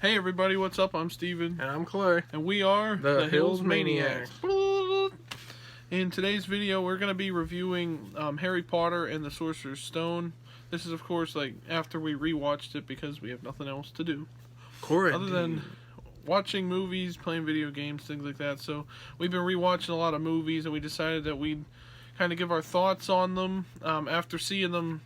Hey everybody, what's up? I'm Steven. And I'm Clay. And we are the Hills Maniacs. In today's video, we're going to be reviewing Harry Potter and the Sorcerer's Stone. This is, of course, like after we rewatched it because we have nothing else to do. Correct. Other than watching movies, playing video games, things like that. So we've been rewatching a lot of movies, and we decided that we'd kind of give our thoughts on them after seeing them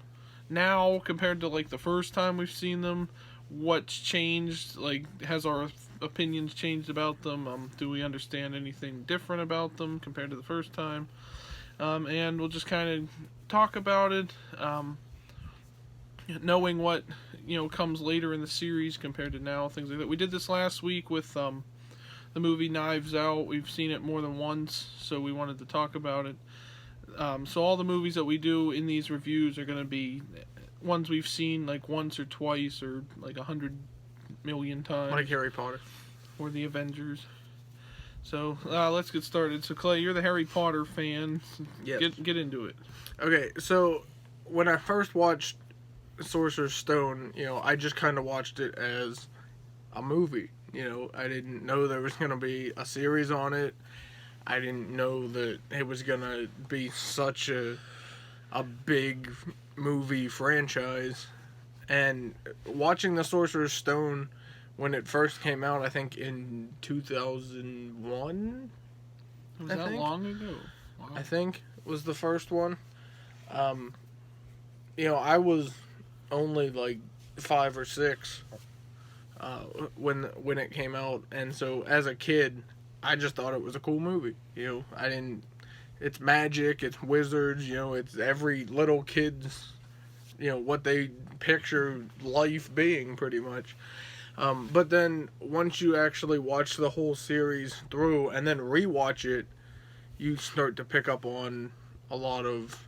now compared to like the first time we've seen them. What's changed? Like, has our opinions changed about them? Do we understand anything different about them compared to the first time? And we'll just kind of talk about it, knowing what comes later in the series compared to now, things like that. We did this last week with the movie Knives Out. We've seen it more than once, so we wanted to talk about it. So all the movies that we do in these reviews are going to be ones we've seen like once or twice or like 100 million times. Like Harry Potter. Or the Avengers. So let's get started. So Clay, you're the Harry Potter fan. Yes. Get into it. Okay, so when I first watched Sorcerer's Stone, I just kind of watched it as a movie. I didn't know there was going to be a series on it. I didn't know that it was going to be such a big movie franchise. And watching the Sorcerer's Stone when it first came out, I think in 2001, Was that long ago? Wow. I think was the first one. I was only like 5 or 6 when it came out, and so as a kid I just thought it was a cool movie. It's magic, it's wizards, it's every little kid's, what they picture life being, pretty much. But then, once you actually watch the whole series through, and then rewatch it, you start to pick up on a lot of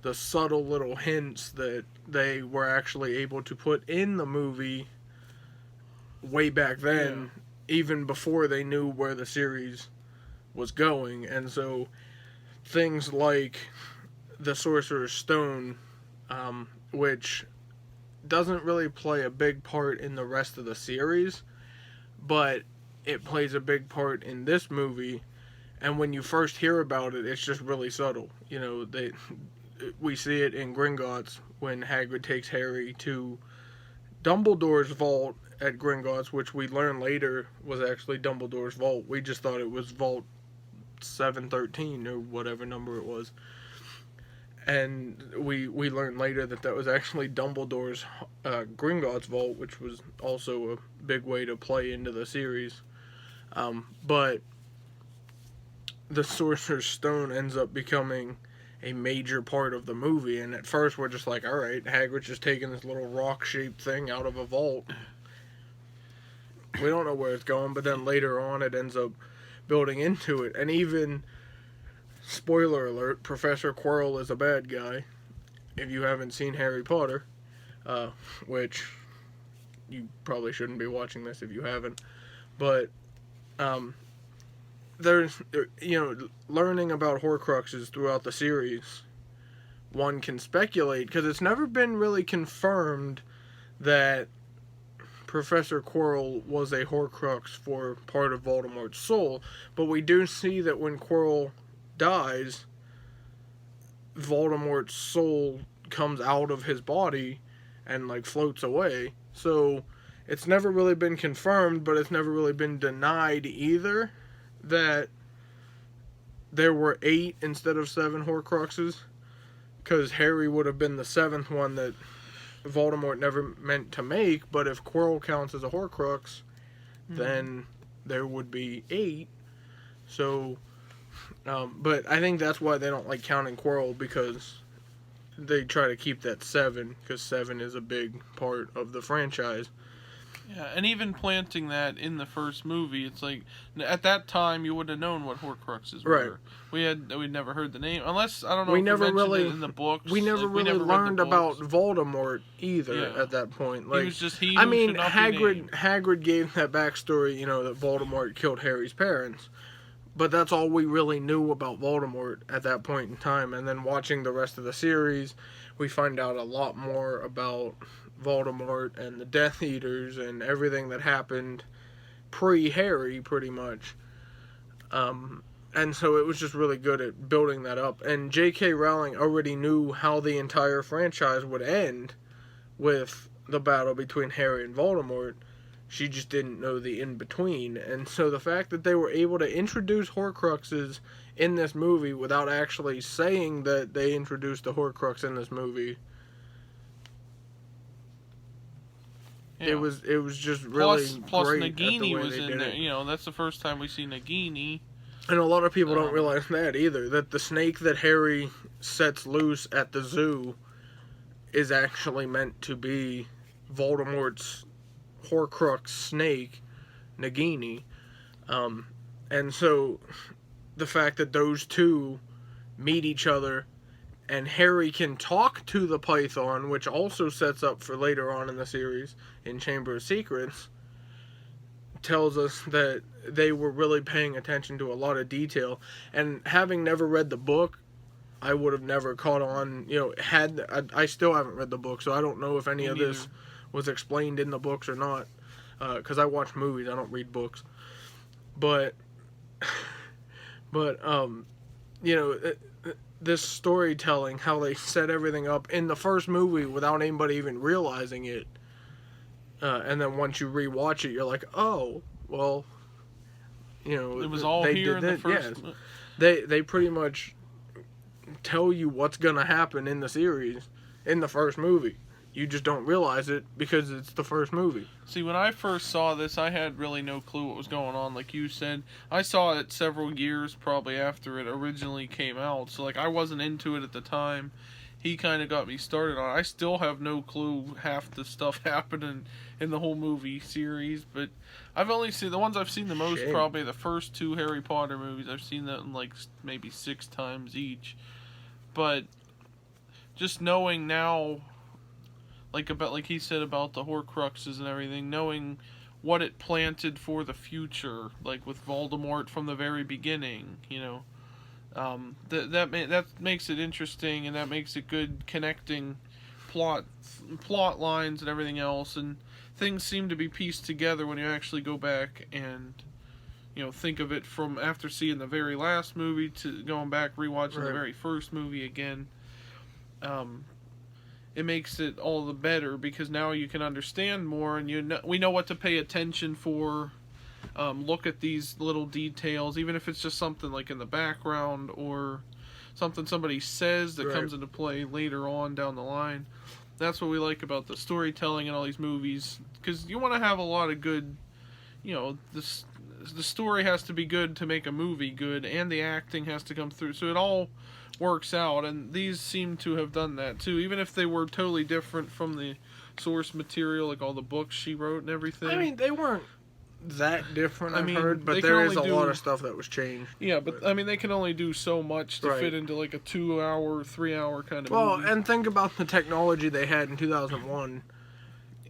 the subtle little hints that they were actually able to put in the movie way back then, even before they knew where the series was going. And so things like the Sorcerer's Stone, which doesn't really play a big part in the rest of the series, but it plays a big part in this movie. And when you first hear about it, it's just really subtle. We see it in Gringotts when Hagrid takes Harry to Dumbledore's vault at Gringotts, which we learn later was actually Dumbledore's vault. We just thought it was Vault 713 or whatever number it was. And we learned later that was actually Dumbledore's Gringotts vault, which was also a big way to play into the series. But the Sorcerer's Stone ends up becoming a major part of the movie, and at first we're just like, alright, Hagrid's just taking this little rock-shaped thing out of a vault. We don't know where it's going, but then later on it ends up building into it. And even, spoiler alert, Professor Quirrell is a bad guy, if you haven't seen Harry Potter, which you probably shouldn't be watching this if you haven't. But there's, learning about Horcruxes throughout the series, one can speculate, because it's never been really confirmed that Professor Quirrell was a Horcrux for part of Voldemort's soul, but we do see that when Quirrell dies, Voldemort's soul comes out of his body and floats away. So it's never really been confirmed, but it's never really been denied either that there were 8 instead of 7 Horcruxes, because Harry would have been the 7th one that Voldemort never meant to make. But if Quirrell counts as a Horcrux, then there would be 8. So but I think that's why they don't like counting Quirrell, because they try to keep that 7, because 7 is a big part of the franchise. Yeah, and even planting that in the first movie, it's like, at that time you wouldn't have known what Horcruxes were. Right. We'd never heard the name, unless, I don't know, we if never mentioned it in the books. We never really learned about Voldemort either at that point. He was just Hagrid gave that backstory, that Voldemort killed Harry's parents. But that's all we really knew about Voldemort at that point in time. And then watching the rest of the series, we find out a lot more about Voldemort and the Death Eaters and everything that happened pre-Harry, pretty much. And so it was just really good at building that up. And J.K. Rowling already knew how the entire franchise would end with the battle between Harry and Voldemort. She just didn't know the in-between. And so the fact that they were able to introduce Horcruxes in this movie without actually saying that they introduced the Horcrux in this movie, Yeah. it was just really plus great at the Nagini way was they in did there. it. You know, that's the first time we see Nagini. And a lot of people don't realize that either, that the snake that Harry sets loose at the zoo is actually meant to be Voldemort's Horcrux snake, Nagini. And so the fact that those two meet each other and Harry can talk to the Python, which also sets up for later on in the series in Chamber of Secrets, tells us that they were really paying attention to a lot of detail. And having never read the book, I would have never caught on, I still haven't read the book, so I don't know if any of this was explained in the books or not, because I watch movies, I don't read books. But this storytelling, how they set everything up in the first movie without anybody even realizing it, and then once you rewatch it, you're like, oh, well, it was all here in the first. Yes. They pretty much tell you what's gonna happen in the series in the first movie. You just don't realize it because it's the first movie. See, when I first saw this, I had really no clue what was going on. Like you said, I saw it several years probably after it originally came out. So, like, I wasn't into it at the time. He kind of got me started on it. I still have no clue half the stuff happening in the whole movie series. But I've only seen, the ones I've seen the most, probably the first two Harry Potter movies. I've seen that in, like, maybe 6 times each. But just knowing now, like he said about the Horcruxes and everything, knowing what it planted for the future, like with Voldemort from the very beginning, that makes it interesting, and that makes it good connecting plot lines and everything else, and things seem to be pieced together when you actually go back and think of it from after seeing the very last movie to going back rewatching the very first movie again. It makes it all the better because now you can understand more, and we know what to pay attention for. Look at these little details, even if it's just something like in the background or something somebody says that comes into play later on down the line. That's what we like about the storytelling in all these movies, because you want to have a lot of good, the story has to be good to make a movie good, and the acting has to come through, so it all works out, and these seem to have done that too, even if they were totally different from the source material, like all the books she wrote and everything. I mean, they weren't that different, I've heard, but there is a lot of stuff that was changed. Yeah, but I mean, they can only do so much to fit into like a 2-hour, 3-hour kind of movie. Well, and think about the technology they had in 2001.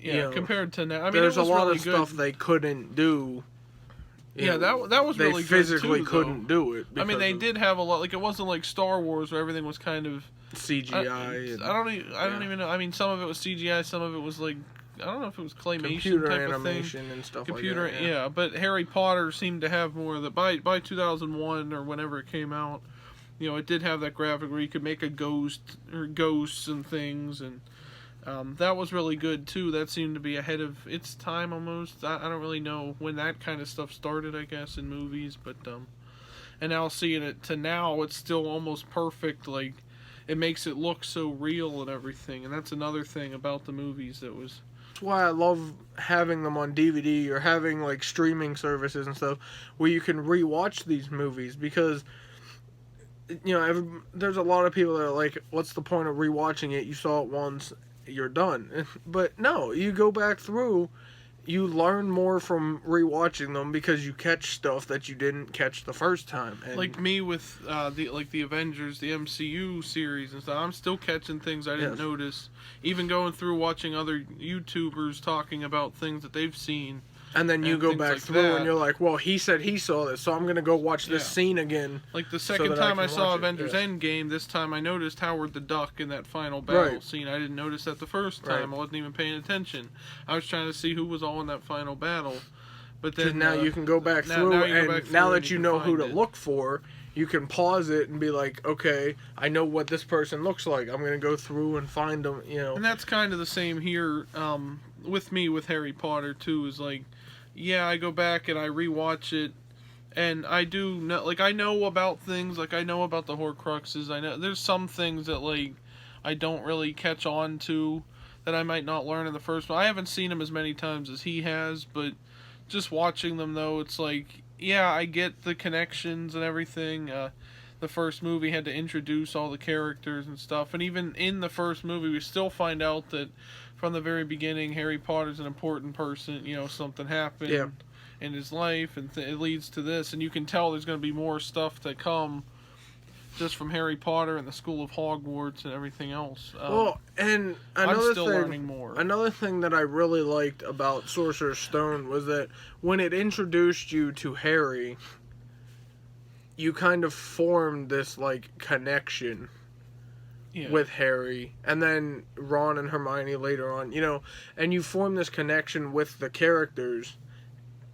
Yeah, compared to now. I mean, there's it was a lot really of stuff they couldn't do. That was really good. They physically too, couldn't do it. I mean, they did have a lot. Like, it wasn't like Star Wars where everything was kind of CGI. I don't even know. I mean, some of it was CGI, some of it was like, I don't know if it was claymation computer type animation of thing. And stuff computer, like that. Yeah, but Harry Potter seemed to have more of that. By 2001 or whenever it came out, it did have that graphic where you could make a ghost or ghosts and things, and that was really good too. That seemed to be ahead of its time almost. I don't really know when that kind of stuff started, I guess, in movies, but and now seeing it to now, it's still almost perfect. Like, it makes it look so real and everything, and that's another thing about the movies that was. That's why I love having them on DVD or having like streaming services and stuff where you can rewatch these movies, because there's a lot of people that are like, what's the point of rewatching it? You saw it once, you're done. But no, you go back through, you learn more from rewatching them because you catch stuff that you didn't catch the first time. And like me with the Avengers, the MCU series and stuff, I'm still catching things I didn't notice. Even going through watching other YouTubers talking about things that they've seen, And then you and go things back like through that. and you're like, well, he said he saw this, so I'm going to go watch this scene again. Like the so second that time I can saw watch it. Avengers Yeah. Endgame, this time I noticed Howard the Duck in that final battle Right. scene. I didn't notice that the first time. Right. I wasn't even paying attention. I was trying to see who was all in that final battle. But Because then now you can go back through, now you go and back now through and that you you can know who to find it. look for, you can pause it and be like, okay, I know what this person looks like. I'm going to go through and find them, you know. And that's kind of the same here with me with Harry Potter too. Is like, yeah, I go back and I rewatch it, and I do know, like, I know about things, like I know about the Horcruxes. I know there's some things that like I don't really catch on to that I might not learn in the first one. I haven't seen them as many times as he has, but just watching them though, it's like, yeah, I get the connections and everything. The first movie had to introduce all the characters and stuff, and even in the first movie, we still find out that from the very beginning, Harry Potter's an important person. You know, something happened in his life, and it leads to this, and you can tell there's going to be more stuff to come just from Harry Potter and the School of Hogwarts and everything else. Well, and I'm another still learning more. Another thing that I really liked about Sorcerer's Stone was that when it introduced you to Harry, you kind of formed this like connection with Harry, and then Ron and Hermione later on, you know, and you form this connection with the characters,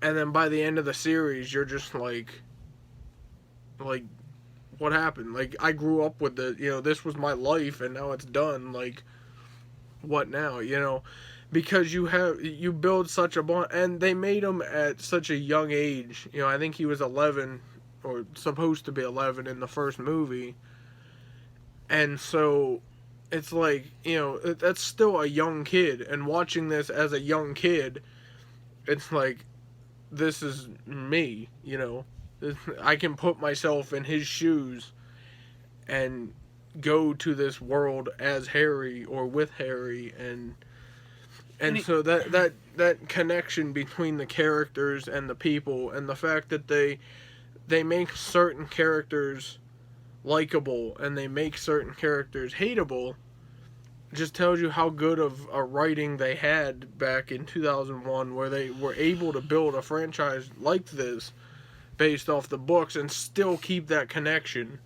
and then by the end of the series, you're just like, what happened? Like, I grew up with this was my life, and now it's done. Like, what now? You know, because you build such a bond, and they made him at such a young age. You know, I think he was 11 or supposed to be 11 in the first movie. And so it's like, you know, that's still a young kid, and watching this as a young kid, it's like, this is me, you know. I can put myself in his shoes and go to this world as Harry or with Harry, and so that connection between the characters and the people, and the fact that they make certain characters likable and they make certain characters hateable, just tells you how good of a writing they had back in 2001, where they were able to build a franchise like this based off the books and still keep that connection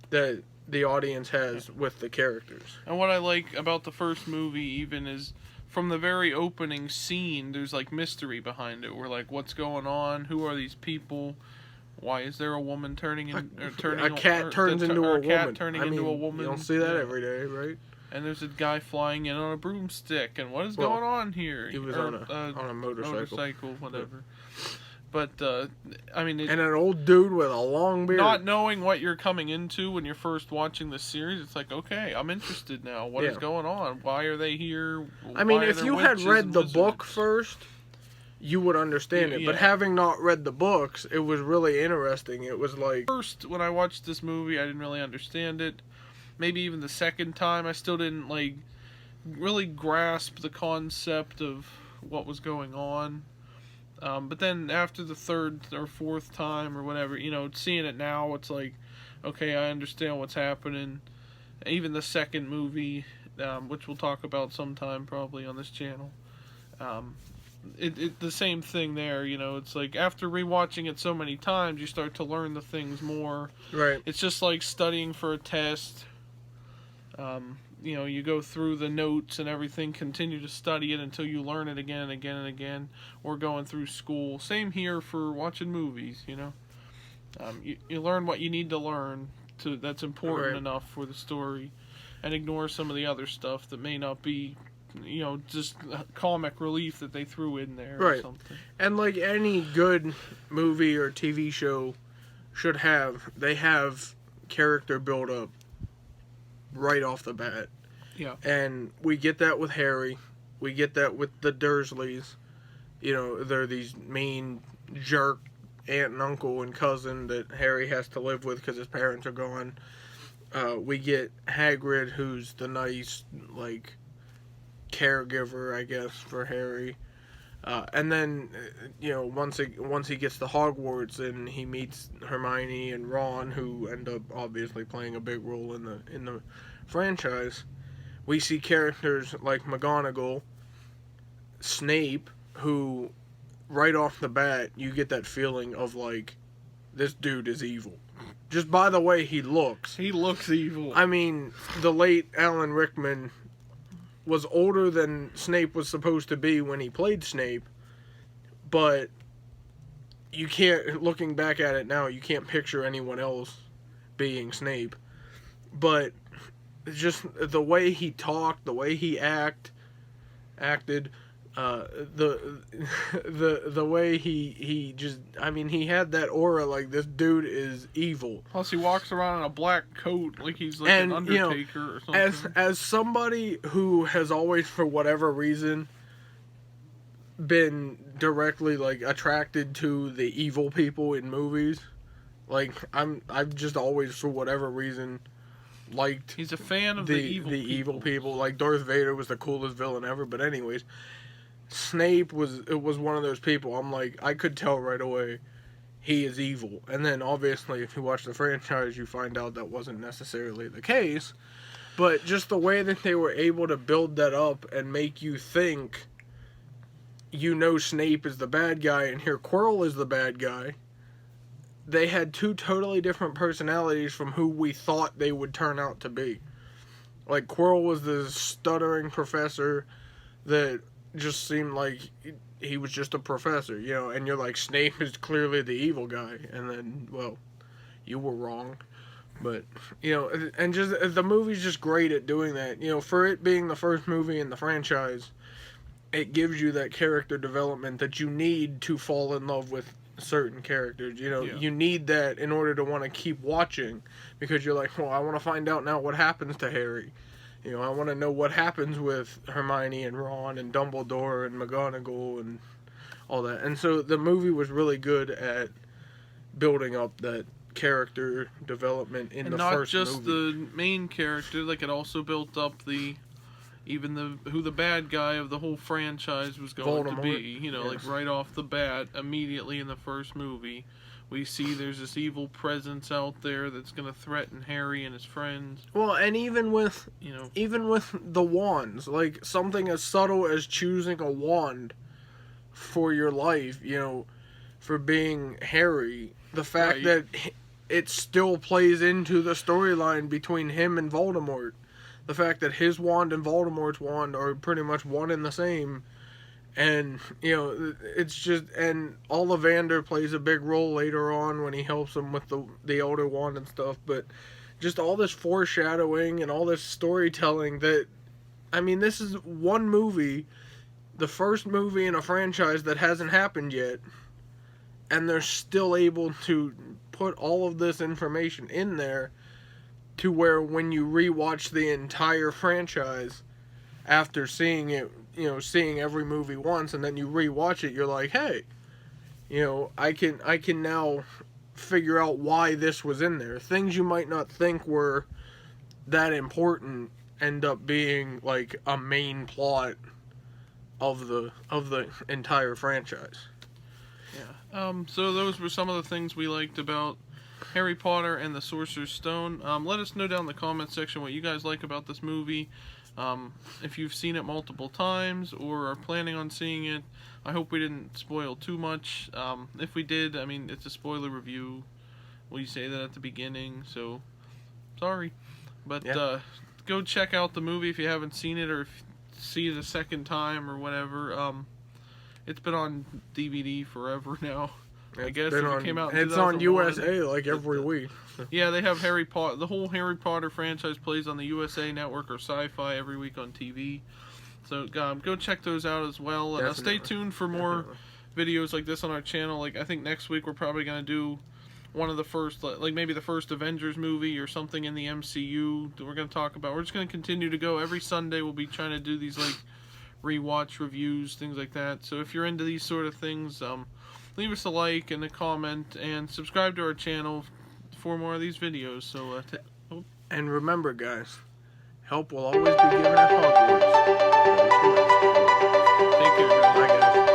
that the audience has with the characters. And what I like about the first movie even is, from the very opening scene, there's like mystery behind it. We're like, what's going on? Who are these people? Why is there a woman turning in? A cat turns into a woman. Into a woman. You don't see that every day, right? And there's a guy flying in on a broomstick. And what is going on here? He was on a motorcycle, whatever. But I mean, and an old dude with a long beard. Not knowing what you're coming into when you're first watching the series, it's like, okay, I'm interested now. What is going on? Why are they here? I mean, if you had read the book first, you would understand it. But having not read the books, it was really interesting. It was like, first, when I watched this movie, I didn't really understand it. Maybe even the second time, I still didn't like really grasp the concept of what was going on. But then after the third or fourth time or whatever, you know, seeing it now, it's like, okay, I understand what's happening. Even the second movie, which we'll talk about sometime probably on this channel, the same thing there, you know. It's like, after rewatching it so many times, you start to learn the things more. Right. It's just like studying for a test. You know, you go through the notes and everything, continue to study it until you learn it again and again and again, or going through school. Same here for watching movies, you know. You learn what you need to learn that's important enough for the story, and ignore some of the other stuff that may not be, you know, just comic relief that they threw in there or something. And like any good movie or TV show should have, they have character build-up right off the bat. Yeah. And we get that with Harry. We get that with the Dursleys. You know, they're these mean jerk aunt and uncle and cousin that Harry has to live with because his parents are gone. We get Hagrid, who's the nice, like, caregiver, I guess, for Harry. And then, you know, once he gets to Hogwarts and he meets Hermione and Ron, who end up obviously playing a big role in the franchise, we see characters like McGonagall, Snape, who right off the bat, you get that feeling of like, this dude is evil. Just by the way he looks. He looks evil. I mean, the late Alan Rickman was older than Snape was supposed to be when he played Snape, but you can't, looking back at it now, you can't picture anyone else being Snape. But just the way he talked, the way he acted, the way he just, I mean, he had that aura like this dude is evil. Plus, he walks around in a black coat like he's like an Undertaker or something. As somebody who has always, for whatever reason, been directly like attracted to the evil people in movies, like I've just always, for whatever reason, liked. He's a fan of the evil people. Like Darth Vader was the coolest villain ever. But anyways, Snape was one of those people. I'm like, I could tell right away he is evil. And then obviously, if you watch the franchise, you find out that wasn't necessarily the case. But just the way that they were able to build that up and make you think, you know, Snape is the bad guy and here Quirrell is the bad guy. They had two totally different personalities from who we thought they would turn out to be. Like, Quirrell was the stuttering professor that just seemed like he was just a professor, you know, and you're like, Snape is clearly the evil guy. And then, well, you were wrong. But, you know, and just the movie's just great at doing that. You know, for it being the first movie in the franchise, it gives you that character development that you need to fall in love with certain characters. You know, you need that in order to want to keep watching, because you're like, well, I want to find out now what happens to Harry. You know, I want to know what happens with Hermione and Ron and Dumbledore and McGonagall and all that. And so the movie was really good at building up that character development in the first movie. And not just the main character, like it also built up who the bad guy of the whole franchise was going Voldemort. to be. You know, like right off the bat, immediately in the first movie, we see there's this evil presence out there that's going to threaten Harry and his friends. Well, and even with the wands, like something as subtle as choosing a wand for your life, you know, for being Harry, the fact that it still plays into the storyline between him and Voldemort. The fact that his wand and Voldemort's wand are pretty much one and the same. And, you know, it's just... And Ollivander plays a big role later on when he helps him with the Elder Wand and stuff. But just all this foreshadowing and all this storytelling that... I mean, this is one movie, the first movie in a franchise that hasn't happened yet. And they're still able to put all of this information in there to where when you rewatch the entire franchise after seeing it, you know, seeing every movie once, and then you rewatch it, you're like, hey, you know, I can now figure out why this was in there. Things you might not think were that important end up being like a main plot of the entire franchise. Yeah. So those were some of the things we liked about Harry Potter and the Sorcerer's Stone. Let us know down in the comments section what you guys like about this movie. If you've seen it multiple times or are planning on seeing it. I hope we didn't spoil too much. If we did, I mean, it's a spoiler review. We say that at the beginning, so sorry. But go check out the movie if you haven't seen it, or if you see it a second time or whatever. It's been on DVD forever now. I guess if it came out in it's on USA like every week. Yeah, they have Harry Potter. The whole Harry Potter franchise plays on the USA Network or Sci-Fi every week on TV. So go check those out as well. And stay tuned for more videos like this on our channel. Like, I think next week we're probably going to do one of the first, like maybe the first Avengers movie or something in the MCU that we're going to talk about. We're just going to continue to go. Every Sunday we'll be trying to do these like rewatch reviews, things like that. So if you're into these sort of things, leave us a like and a comment, and subscribe to our channel for more of these videos. So, and remember, guys, help will always be given at Hogwarts. Take care, guys. Bye, guys.